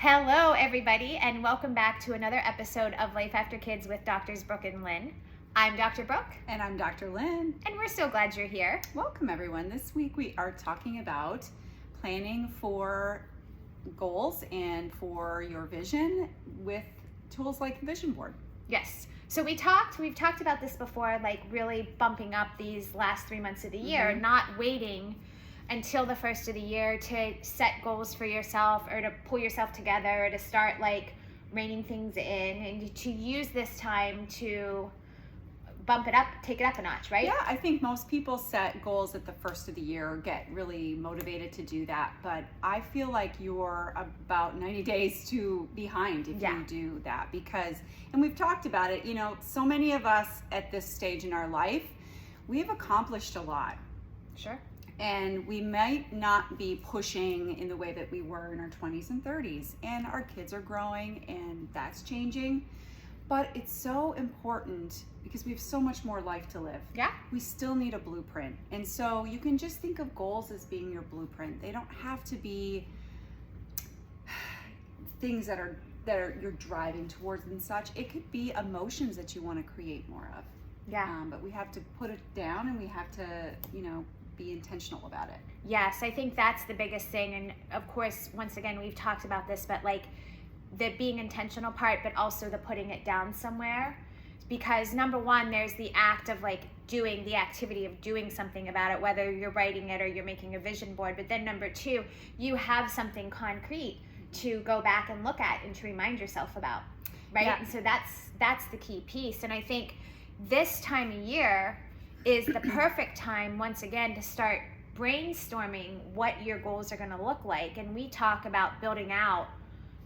Hello, everybody, and welcome back to another episode of Life After Kids with Doctors Brooke and Lynne. I'm Dr. Brooke. And I'm Dr. Lynne. And we're so glad you're here. Welcome, everyone. This week we are talking about planning for goals and for your vision with tools like the vision board. Yes. So we've talked about this before, like really bumping up these last 3 months of the year, not waiting until the first of the year to set goals for yourself or to pull yourself together or to start like reining things in, and to use this time to bump it up, take it up a notch, right? Yeah, I think most people set goals at the first of the year or get really motivated to do that, but I feel like you're about 90 days too behind if you do that and we've talked about it, so many of us at this stage in our life, we've accomplished a lot. Sure. And we might not be pushing in the way that we were in our 20s and 30s. And our kids are growing and that's changing. But it's so important because we have so much more life to live. Yeah. We still need a blueprint. And so you can just think of goals as being your blueprint. They don't have to be things that are you're driving towards and such. It could be emotions that you want to create more of. Yeah. But we have to put it down and we have to, be intentional about it. Yes, I think that's the biggest thing. And of course, once again, we've talked about this, but like the being intentional part, but also the putting it down somewhere. Because number one, there's the act of like doing the activity of doing something about it, whether you're writing it or you're making a vision board. But then number two, you have something concrete to go back and look at and to remind yourself about, right? Yeah. And so that's the key piece. And I think this time of year is the perfect time, once again, to start brainstorming what your goals are going to look like. And we talk about building out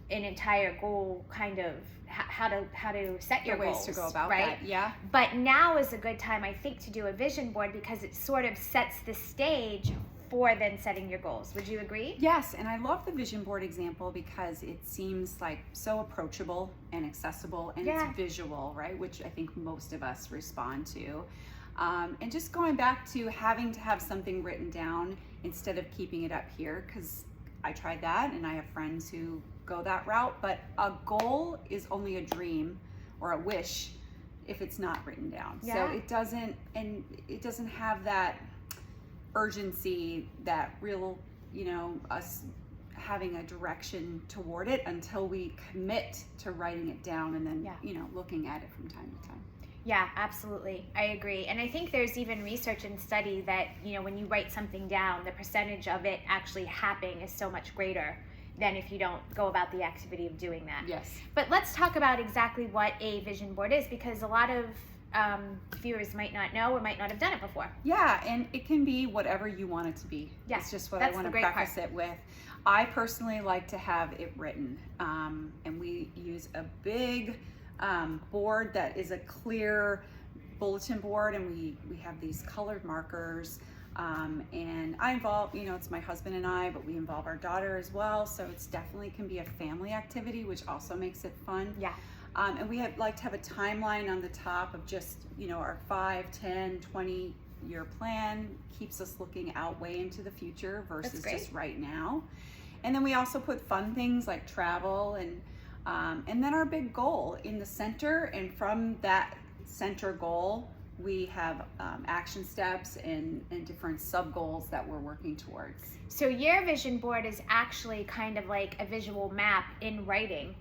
an entire goal, kind of how to set your ways goals, to go about right? that. Yeah. But now is a good time, I think, to do a vision board because it sort of sets the stage for then setting your goals. Would you agree? Yes, and I love the vision board example because it seems like so approachable and accessible, and it's visual, right? Which I think most of us respond to. And just going back to having to have something written down instead of keeping it up here, because I tried that and I have friends who go that route, but a goal is only a dream or a wish if it's not written down. So it doesn't have that urgency, that real, us having a direction toward it until we commit to writing it down and then, looking at it from time to time. Yeah, absolutely. I agree. And I think there's even research and study that, when you write something down, the percentage of it actually happening is so much greater than if you don't go about the activity of doing that. Yes. But let's talk about exactly what a vision board is, because a lot of viewers might not know or might not have done it before. Yeah, and it can be whatever you want it to be. Yeah, it's just what I want to preface it with. I personally like to have it written, and we use a big board that is a clear bulletin board, and we have these colored markers, and I involve, it's my husband and I, but we involve our daughter as well, so it's definitely can be a family activity, which also makes it fun. Yeah. And we like to have a timeline on the top of just, our 5, 10, 20 year plan, keeps us looking out way into the future versus just right now. And then we also put fun things like travel and then our big goal in the center, and from that center goal, we have action steps and different sub goals that we're working towards. So your vision board is actually kind of like a visual map in writing.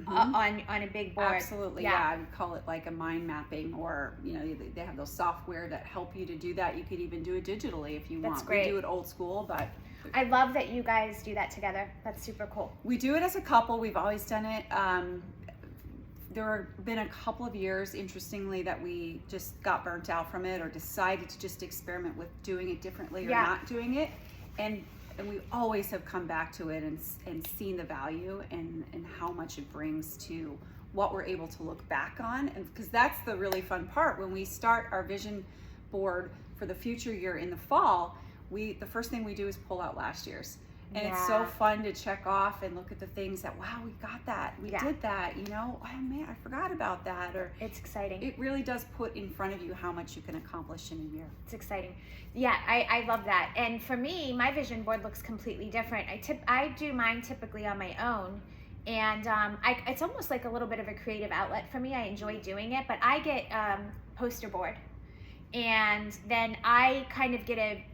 On a big board. Absolutely, yeah. I would call it like a mind mapping, or they have those software that help you to do that. You could even do it digitally if you want. That's great. We do it old school, but I love that you guys do that together. That's super cool. We do it as a couple. We've always done it. There have been a couple of years, interestingly, that we just got burnt out from it or decided to just experiment with doing it differently or not doing it, and we always have come back to it and seen the value and how much it brings to what we're able to look back on. And because that's the really fun part, when we start our vision board for the future year in the fall, the first thing we do is pull out last year's And it's so fun to check off and look at the things that, wow, we got that. We did that, you know, oh man, I forgot about that. Or it's exciting. It really does put in front of you how much you can accomplish in a year. It's exciting. Yeah, I love that. And for me, my vision board looks completely different. I do mine typically on my own. And it's almost like a little bit of a creative outlet for me. I enjoy doing it, but I get poster board. And then I kind of get a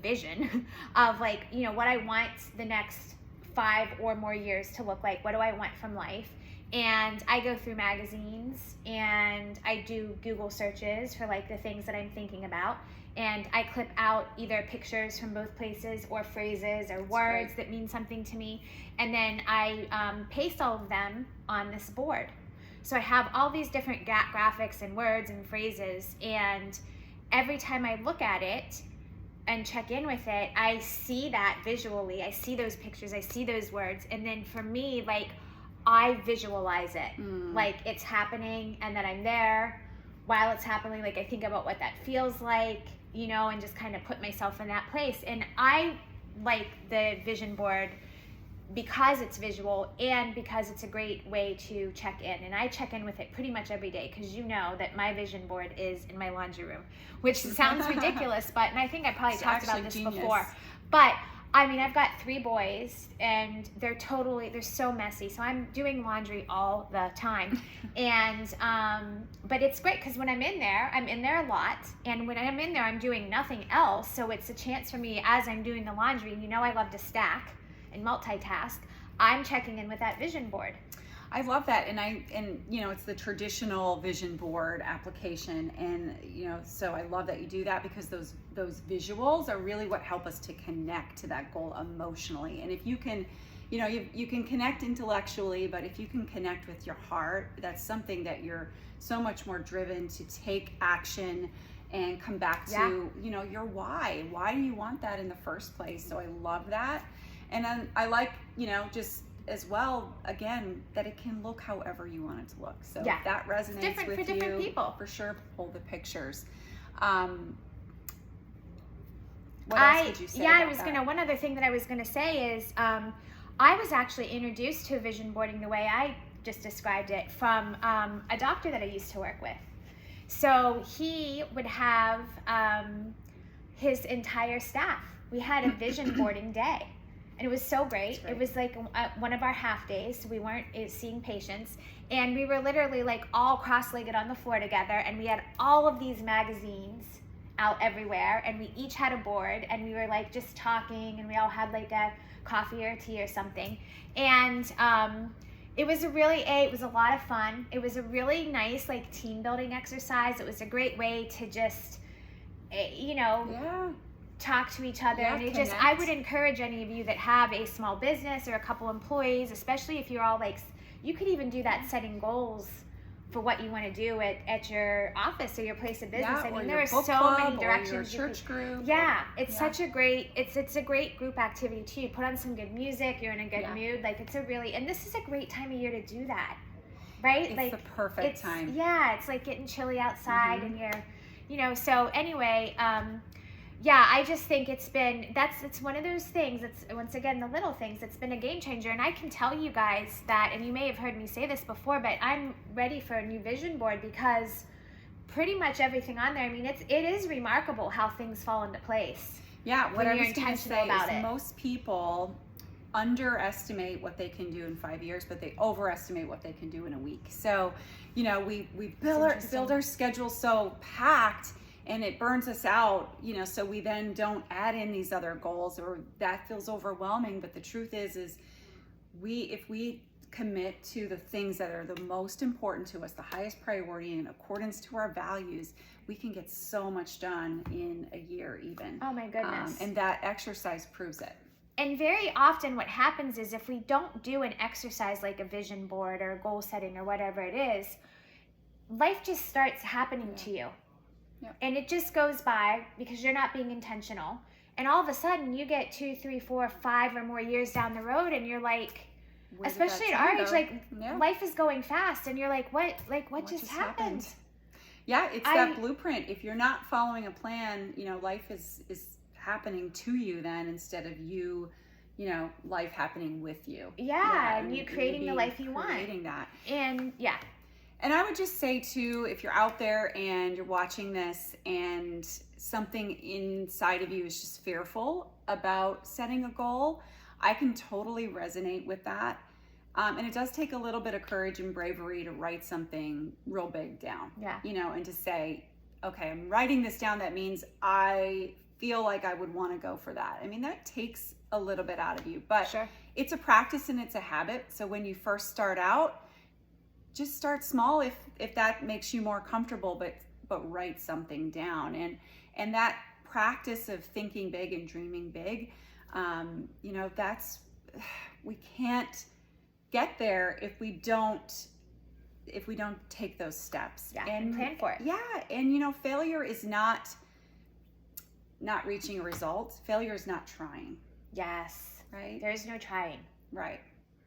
vision of like, you know, what I want the next 5 or more years to look like. What do I want from life? And I go through magazines and I do Google searches for like the things that I'm thinking about. And I clip out either pictures from both places or phrases or words that mean something to me. And then I paste all of them on this board. So I have all these different graphics and words and phrases. And every time I look at it and check in with it, I see that visually. I see those pictures, I see those words. And then for me, like, I visualize it. Like it's happening and that I'm there while it's happening. Like I think about what that feels like, you know, and just kind of put myself in that place. And I like the vision board because it's visual and because it's a great way to check in. And I check in with it pretty much every day because you know that my vision board is in my laundry room, which sounds ridiculous, but, and I think I probably talked about this before, but I mean, I've got 3 boys and they're so messy. So I'm doing laundry all the time. And, but it's great because when I'm in there a lot. And when I'm in there, I'm doing nothing else. So it's a chance for me as I'm doing the laundry, you know, I love to stack and multitask. I'm checking in with that vision board. I love that. And you know, it's the traditional vision board application. And, you know, so I love that you do that because those visuals are really what help us to connect to that goal emotionally. And if you can, you know, you can connect intellectually, but if you can connect with your heart, that's something that you're so much more driven to take action and come back to, you know, your why. Why do you want that in the first place? So I love that. And then I like, you know, just as well, again, that it can look however you want it to look. So if that resonates with you, different people. For sure, pull the pictures. What else would you say about that? One other thing that I was gonna say is, I was actually introduced to vision boarding the way I just described it from a doctor that I used to work with. So he would have his entire staff. We had a vision boarding day. And it was so great. It was like one of our half days. We weren't seeing patients. And we were literally like all cross-legged on the floor together. And we had all of these magazines out everywhere. And we each had a board. And we were like just talking. And we all had like a coffee or tea or something. And it was it was a lot of fun. It was a really nice like team building exercise. It was a great way to just, you know, talk to each other. And I would encourage any of you that have a small business or a couple employees, especially if you're all like, you could even do that setting goals for what you want to do at your office or your place of business. I mean, there are so many directions. Your church group. It's such a great, it's a great group activity too. You put on some good music, you're in a good mood. Like and this is a great time of year to do that, right? It's like the perfect time. Yeah, it's like getting chilly outside and you're, you know, so anyway, I just think it's one of those things. It's once again the little things. It's been a game changer, and I can tell you guys that. And you may have heard me say this before, but I'm ready for a new vision board because pretty much everything on there. I mean, it is remarkable how things fall into place. Yeah, what I was going to say is most people underestimate what they can do in 5 years, but they overestimate what they can do in a week. So, you know, we build our schedule so packed. And it burns us out, you know, so we then don't add in these other goals, or that feels overwhelming. But the truth is if we commit to the things that are the most important to us, the highest priority in accordance to our values, we can get so much done in a year even. Oh my goodness. And that exercise proves it. And very often what happens is if we don't do an exercise like a vision board or goal setting or whatever it is, life just starts happening to you. And it just goes by because you're not being intentional. And all of a sudden you get 2, 3, 4, 5 or more years down the road and you're like, especially at our age, like life is going fast and you're like, what just happened? Yeah, it's that blueprint. If you're not following a plan, you know, life is happening to you then instead of you you know, life happening with you. Yeah, and you creating the life you want. Creating that. And yeah. And I would just say too, if you're out there and you're watching this and something inside of you is just fearful about setting a goal, I can totally resonate with that. And it does take a little bit of courage and bravery to write something real big down. Yeah. You know, and to say, okay, I'm writing this down. That means I feel like I would want to go for that. I mean, that takes a little bit out of you, but Sure. It's a practice and it's a habit. So when you first start out, just start small if that makes you more comfortable, but write something down. And that practice of thinking big and dreaming big, you know, we can't get there if we don't take those steps. Yeah, and plan for it. Yeah, and you know, failure is not reaching a result. Failure is not trying. Yes. Right? There is no trying. Right.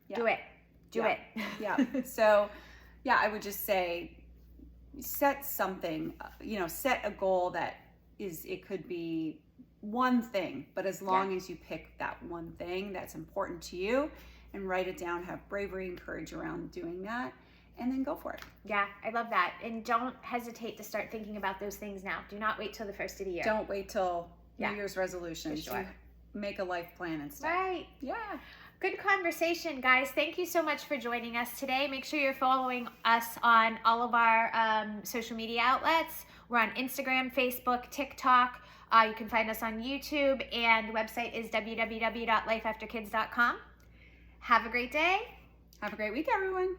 Yeah. Do it. Do it. Yeah. So, yeah, I would just say set something, you know, set a goal that it could be one thing, but as long as you pick that one thing that's important to you and write it down, have bravery and courage around doing that, and then go for it. Yeah, I love that. And don't hesitate to start thinking about those things now. Do not wait till the first of the year. Don't wait till New Year's resolutions. For sure. Make a life plan and stuff. Right. Yeah. Good conversation, guys. Thank you so much for joining us today. Make sure you're following us on all of our social media outlets. We're on Instagram, Facebook, TikTok. You can find us on YouTube, and the website is www.lifeafterkids.com. Have a great day. Have a great week, everyone.